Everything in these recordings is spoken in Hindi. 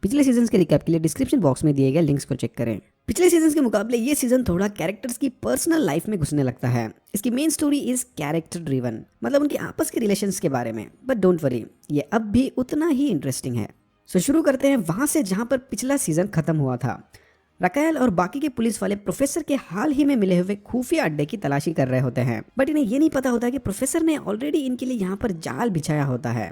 पिछले सीजन के रिकैप के लिए डिस्क्रिप्शन बॉक्स में दिए गए लिंक्स को चेक करें। पिछले सीजन के मुकाबले ये सीजन थोड़ा कैरेक्टर्स की पर्सनल लाइफ में घुसने लगता है। इसकी main story is character driven, मतलब उनके आपस के रिलेशंस के बारे में। बट डोंट वरी, ये अब भी उतना ही इंटरेस्टिंग है। सो शुरू करते हैं वहां से जहां पर पिछला सीजन खत्म हुआ था। रकायल और बाकी के पुलिस वाले प्रोफेसर के हाल ही में मिले हुए खुफिया अड्डे की तलाशी कर रहे होते हैं। बट इन्हें ये नहीं पता होता कि प्रोफेसर ने ऑलरेडी इनके लिए यहाँ पर जाल बिछाया होता है।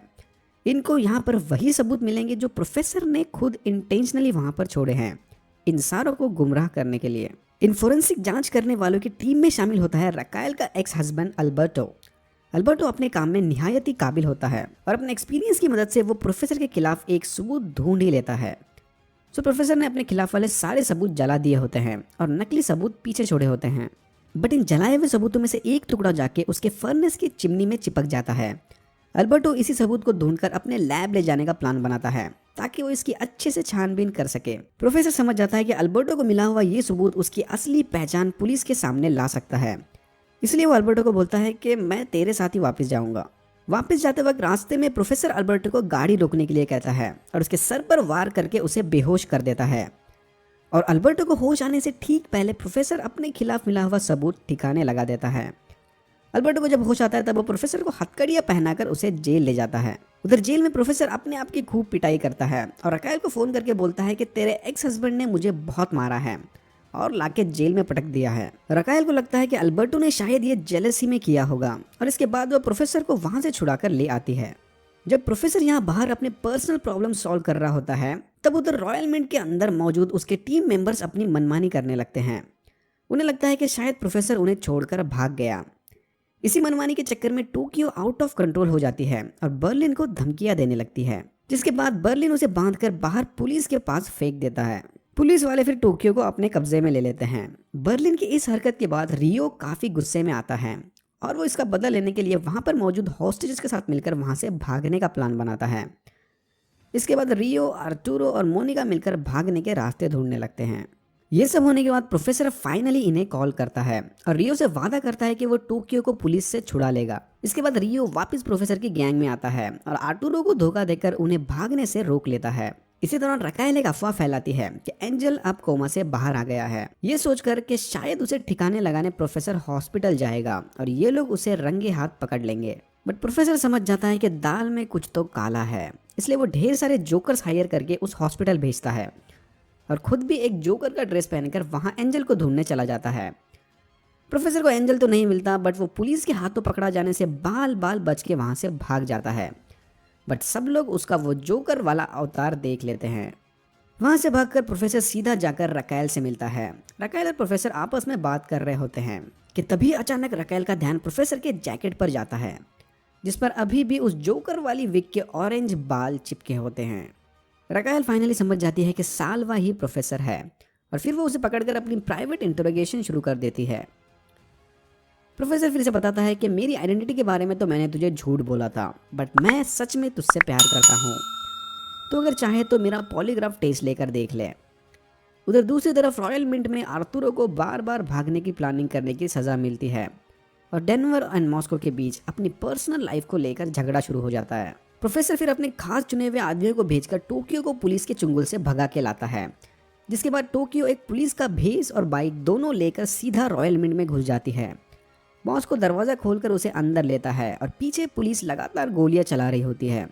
इनको यहाँ पर वही सबूत मिलेंगे जो प्रोफेसर ने खुद इंटेंशनली वहां पर छोड़े हैं, इन सारों को गुमराह करने के लिए। इन फोरेंसिक जांच करने वालों की टीम में शामिल होता है रकायल का एक्स हस्बैंड अल्बर्टो। अल्बर्टो अपने काम में निहायत ही काबिल होता है और अपने एक्सपीरियंस की मदद से वो प्रोफेसर के खिलाफ एक सबूत ढूंढ ही लेता है। सो प्रोफेसर ने अपने खिलाफ वाले सारे सबूत जला दिए होते हैं और नकली सबूत पीछे छोड़े होते हैं। बट इन जलाए हुए सबूतों में से एक टुकड़ा जाके उसके फर्नेस की चिमनी में चिपक जाता है। अल्बर्टो इसी सबूत को ढूंढकर अपने लैब ले जाने का प्लान बनाता है ताकि वो इसकी अच्छे से छानबीन कर सके। प्रोफेसर समझ जाता है कि अल्बर्टो को मिला हुआ ये सबूत उसकी असली पहचान पुलिस के सामने ला सकता है। इसलिए वो अल्बर्टो को बोलता है कि मैं तेरे साथ ही वापस जाऊंगा। वापस जाते वक्त रास्ते में प्रोफेसर अल्बर्टो को गाड़ी रोकने के लिए कहता है और उसके सर पर वार करके उसे बेहोश कर देता है। और अल्बर्टो को होश आने से ठीक पहले प्रोफेसर अपने खिलाफ मिला हुआ सबूत ठिकाने लगा देता है। अल्बर्टो को जब होश आता है तब वो प्रोफेसर को हथकड़ियां पहनाकर उसे जेल ले जाता है। उधर जेल में प्रोफेसर अपने आप की खूब पिटाई करता है और रकायल को फोन करके बोलता है कि तेरे एक्स हस्बैंड ने मुझे बहुत मारा है और लाके जेल में पटक दिया है। रकायल को लगता है कि अल्बर्टो ने शायद ये जेलसी में किया होगा और इसके बाद वो प्रोफेसर को वहां से छुड़ाकर ले आती है। जब प्रोफेसर यहाँ बाहर अपने पर्सनल प्रॉब्लम सॉल्व कर रहा होता है तब उधर रॉयल मिंट के अंदर मौजूद उसके टीम मेंबर्स अपनी मनमानी करने लगते हैं। उन्हें लगता है कि शायद प्रोफेसर उन्हें छोड़कर भाग गया। इसी मनमानी के चक्कर में टोक्यो आउट ऑफ कंट्रोल हो जाती है और बर्लिन को धमकियां देने लगती है, जिसके बाद बर्लिन उसे बांधकर बाहर पुलिस के पास फेंक देता है। पुलिस वाले फिर टोक्यो को अपने कब्जे में ले लेते हैं। बर्लिन की इस हरकत के बाद रियो काफी गुस्से में आता है और वो इसका बदला लेने के लिए वहां पर मौजूद हॉस्टेजेस के साथ मिलकर वहां से भागने का प्लान बनाता है। इसके बाद रियो, आर्टुरो और मोनिका मिलकर भागने के रास्ते ढूंढने लगते हैं। ये सब होने के बाद प्रोफेसर फाइनली इन्हें कॉल करता है और रियो से वादा करता है कि वो टोक्यो को पुलिस से छुड़ा लेगा। इसके बाद रियो वापस प्रोफेसर की गैंग में आता है और आर्टुरो को धोखा देकर उन्हें भागने से रोक लेता है। इसी दौरान रकायल एक अफवाह फैलाती है कि एंजल अब कोमा से बाहर आ गया है, ये सोचकर कि शायद उसे ठिकाने लगाने प्रोफेसर हॉस्पिटल जाएगा और ये लोग उसे रंगे हाथ पकड़ लेंगे। बट प्रोफेसर समझ जाता है कि दाल में कुछ तो काला है, इसलिए वो ढेर सारे जोकर्स हायर करके उस हॉस्पिटल भेजता है और खुद भी एक जोकर का ड्रेस पहनकर वहां एंजल को ढूंढने चला जाता है। प्रोफेसर को एंजल तो नहीं मिलता बट वो पुलिस के हाथों पकड़ा जाने से बाल बाल बच के वहां से भाग जाता है। बट सब लोग उसका वो जोकर वाला अवतार देख लेते हैं। वहां से भागकर प्रोफेसर सीधा जाकर रकायल से मिलता है। रकायल और प्रोफेसर आपस में बात कर रहे होते हैं कि तभी अचानक रकायल का ध्यान प्रोफेसर के जैकेट पर जाता है, जिस पर अभी भी उस जोकर वाली विग के ऑरेंज बाल चिपके होते हैं। रकायल फाइनली समझ जाती है कि साल्वा ही प्रोफेसर है और फिर वो उसे पकड़कर अपनी प्राइवेट इंटरोगेशन शुरू कर देती है। प्रोफेसर फिर से बताता है कि मेरी आइडेंटिटी के बारे में तो मैंने तुझे झूठ बोला था, बट मैं सच में तुझसे प्यार करता हूँ, तो अगर चाहे तो मेरा पॉलीग्राफ टेस्ट लेकर देख ले। उधर दूसरी तरफ रॉयल मिंट में आर्तुरो को बार बार भागने की प्लानिंग करने की सजा मिलती है और डेनवर एंड मॉस्को के बीच अपनी पर्सनल लाइफ को लेकर झगड़ा शुरू हो जाता है। प्रोफेसर फिर अपने खास चुने हुए आदमियों को भेजकर टोक्यो को पुलिस के चुंगल से भगा के लाता है, जिसके बाद टोक्यो एक पुलिस का भेस और बाइक दोनों लेकर सीधा रॉयल मिंट में घुस जाती है। बॉस को दरवाजा खोलकर उसे अंदर लेता है और पीछे पुलिस लगातार गोलियां चला रही होती है,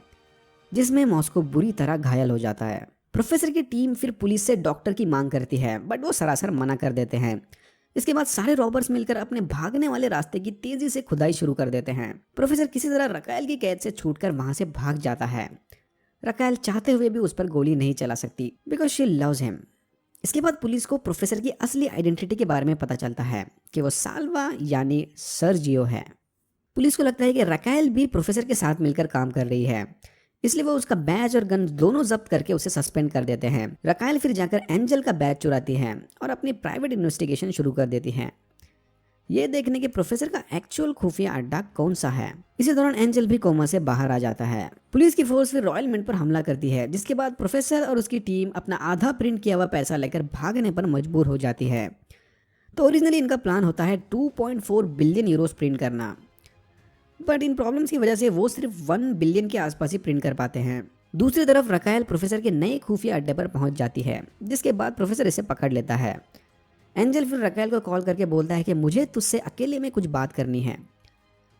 जिसमें मॉस्को बुरी तरह घायल हो जाता है। प्रोफेसर की टीम फिर पुलिस से डॉक्टर की मांग करती है बट वो सरासर मना कर देते हैं। इसके बाद सारे रॉबर्स मिलकर अपने भागने वाले रास्ते की तेजी से खुदाई शुरू कर देते हैं। प्रोफेसर किसी तरह रकायल की कैद से छूटकर वहां से भाग जाता है। रकायल चाहते हुए भी उस पर गोली नहीं चला सकती बिकॉज शी लव्स हिम। इसके बाद पुलिस को प्रोफेसर की असली आइडेंटिटी के बारे में पता चलता है कि वो साल्वा यानी सर्जियो है। पुलिस को लगता है कि रकायल भी प्रोफेसर के साथ मिलकर काम कर रही है, इसलिए वो उसका बैज और गन दोनों जब्त करके उसे सस्पेंड कर देते हैं। रकायल फिर जाकर एंजल का बैज चुराती है और अपनी प्राइवेट इन्वेस्टिगेशन शुरू कर देती है, ये देखने के प्रोफेसर का एक्चुअल खुफिया अड्डा कौन सा है। इसी दौरान एंजल भी कोमा से बाहर आ जाता है। पुलिस की फोर्स फिर रॉयल मिंट पर हमला करती है, जिसके बाद प्रोफेसर और उसकी टीम अपना आधा प्रिंट किया हुआ पैसा लेकर भागने पर मजबूर हो जाती है। तो ओरिजिनली इनका प्लान होता है 2.4 बिलियन यूरोस प्रिंट करना, बट इन प्रॉब्लम्स की वजह से वो सिर्फ 1 बिलियन के आसपास ही प्रिंट कर पाते हैं। दूसरी तरफ रकायल प्रोफेसर के नए खुफिया अड्डे पर पहुंच जाती है, जिसके बाद प्रोफेसर इसे पकड़ लेता है। एंजल फिर रकायल को कॉल करके बोलता है कि मुझे तुझसे अकेले में कुछ बात करनी है,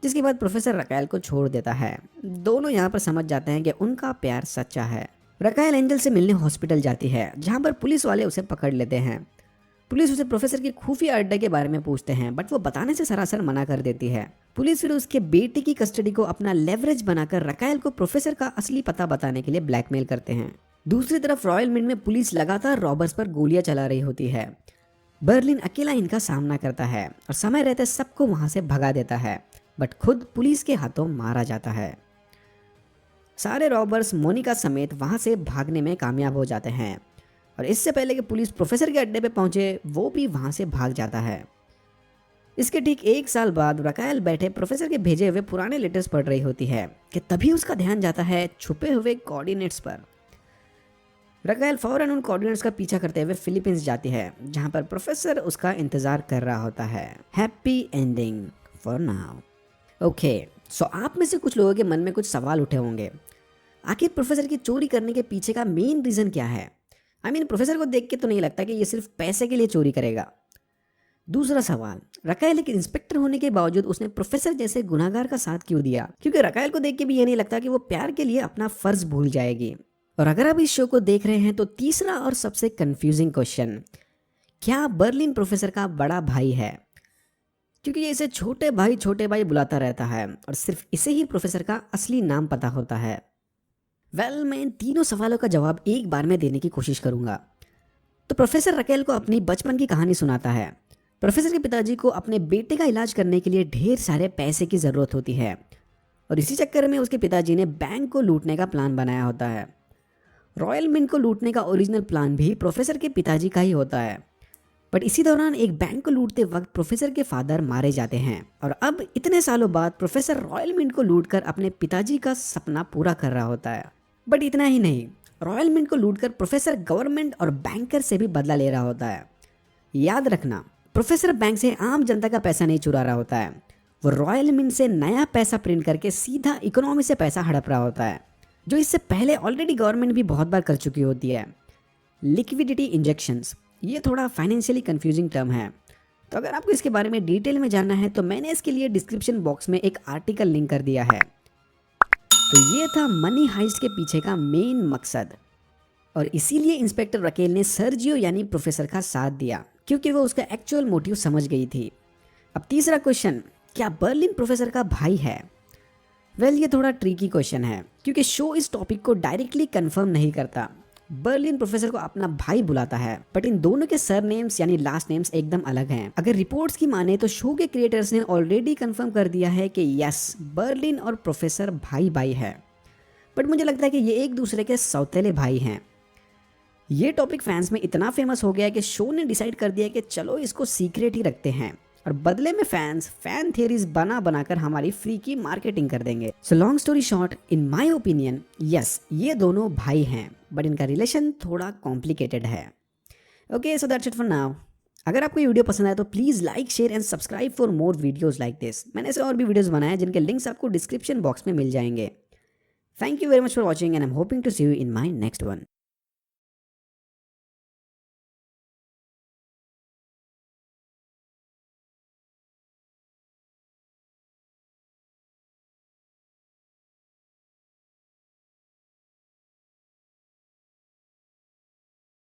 जिसके बाद प्रोफेसर रकायल को छोड़ देता है। दोनों यहाँ पर समझ जाते हैं कि उनका प्यार सच्चा है। रकायल एंजल से मिलने हॉस्पिटल जाती है, जहाँ पर पुलिस वाले उसे पकड़ लेते हैं। पुलिस उसे प्रोफेसर के खुफिया अड्डे के बारे में पूछते हैं, बट वो बताने से सरासर मना कर देती है। पुलिस फिर उसके बेटे की कस्टडी को अपना लेवरेज बनाकर रकायल को प्रोफेसर का असली पता बताने के लिए ब्लैकमेल करते हैं। दूसरी तरफ रॉयल मिंट में पुलिस लगातार रॉबर्स पर गोलियां चला रही होती है। बर्लिन अकेला इनका सामना करता है और समय रहते सबको वहां से भगा देता है, बट खुद पुलिस के हाथों मारा जाता है। सारे रॉबर्स मोनिका समेत वहां से भागने में कामयाब हो जाते हैं और इससे पहले कि पुलिस प्रोफेसर के अड्डे पे पहुंचे, वो भी वहां से भाग जाता है। इसके ठीक 1 साल बाद रकायल बैठे प्रोफेसर के भेजे हुए पुराने लेटर्स पढ़ रही होती है कि तभी उसका ध्यान जाता है छुपे हुए कोऑर्डिनेट्स पर। रकायल फौरन उन कोऑर्डिनेट्स का पीछा करते हुए फिलीपींस जाती है, जहां पर प्रोफेसर उसका इंतजार कर रहा होता है। Happy ending for now. Okay, so आप में से कुछ लोगों के मन में कुछ सवाल उठे होंगे। आखिर प्रोफेसर की चोरी करने के पीछे का मेन रीजन क्या है? प्रोफेसर को देख के तो नहीं लगता कि ये सिर्फ पैसे के लिए चोरी करेगा। दूसरा सवाल, रकायल एक इंस्पेक्टर होने के बावजूद उसने प्रोफेसर जैसे गुनाहगार का साथ क्यों दिया? क्योंकि रकायल को देख के भी ये नहीं लगता कि वो प्यार के लिए अपना फर्ज भूल जाएगी। और अगर आप इस शो को देख रहे हैं तो तीसरा और सबसे कंफ्यूजिंग क्वेश्चन, क्या बर्लिन प्रोफेसर का बड़ा भाई है? क्योंकि ये इसे छोटे भाई बुलाता रहता है और सिर्फ इसे ही प्रोफेसर का असली नाम पता होता है। मैं इन तीनों सवालों का जवाब एक बार में देने की कोशिश करूंगा। तो प्रोफेसर रकायल को अपनी बचपन की कहानी सुनाता है। प्रोफेसर के पिताजी को अपने बेटे का इलाज करने के लिए ढेर सारे पैसे की ज़रूरत होती है और इसी चक्कर में उसके पिताजी ने बैंक को लूटने का प्लान बनाया होता है। रॉयल मिंट को लूटने का ओरिजिनल प्लान भी प्रोफेसर के पिताजी का ही होता है, बट इसी दौरान एक बैंक को लूटते वक्त प्रोफेसर के फादर मारे जाते हैं और अब इतने सालों बाद प्रोफेसर रॉयल मिंट को लूटकर अपने पिताजी का सपना पूरा कर रहा होता है। बट इतना ही नहीं, रॉयल मिंट को लूटकर प्रोफेसर गवर्नमेंट और बैंकर से भी बदला ले रहा होता है। याद रखना, प्रोफेसर बैंक से आम जनता का पैसा नहीं चुरा रहा होता है, वो रॉयल मिंट से नया पैसा प्रिंट करके सीधा इकोनॉमी से पैसा हड़प रहा होता है, जो इससे पहले ऑलरेडी गवर्नमेंट भी बहुत बार कर चुकी होती है। लिक्विडिटी इंजेक्शंस, ये थोड़ा फाइनेंशियली कंफ्यूजिंग टर्म है, तो अगर आपको इसके बारे में डिटेल में जानना है तो मैंने इसके लिए डिस्क्रिप्शन बॉक्स में एक आर्टिकल लिंक कर दिया है। तो ये था मनी हाइस्ट के पीछे का मेन मकसद और इसीलिए इंस्पेक्टर रकेल ने सर्जियो यानी प्रोफेसर का साथ दिया, क्योंकि वो उसका एक्चुअल मोटिव समझ गई थी। अब तीसरा क्वेश्चन, क्या बर्लिन प्रोफेसर का भाई है? ये थोड़ा ट्रिकी क्वेश्चन है, क्योंकि शो इस टॉपिक को डायरेक्टली कंफर्म नहीं करता। बर्लिन प्रोफेसर को अपना भाई बुलाता है, बट इन दोनों के सर नेम्स यानी लास्ट नेम्स एकदम अलग हैं। अगर रिपोर्ट्स की माने तो शो के क्रिएटर्स ने ऑलरेडी कंफर्म कर दिया है कि यस, बर्लिन और प्रोफेसर भाई है, बट मुझे लगता है कि ये एक दूसरे के सौतेले भाई हैं। ये टॉपिक फैंस में इतना फेमस हो गया है कि शो ने डिसाइड कर दिया कि चलो इसको सीक्रेट ही रखते हैं और बदले में फैंस फैन थियरीज बनाकर हमारी फ्री की मार्केटिंग कर देंगे। So long story short, in my opinion yes, ये दोनों भाई हैं, बट इनका रिलेशन थोड़ा कॉम्प्लिकेटेड है। Okay, so that's it for now. अगर आपको ये वीडियो पसंद आया तो please like, share and subscribe for more videos like this. मैंने ऐसे और भी वीडियोज़ बनाए हैं जिनके लिंक्स आपको डिस्क्रिप्शन बॉक्स में मिल जाएंगे। Thank you very much for watching and I am hoping to see you in my next one.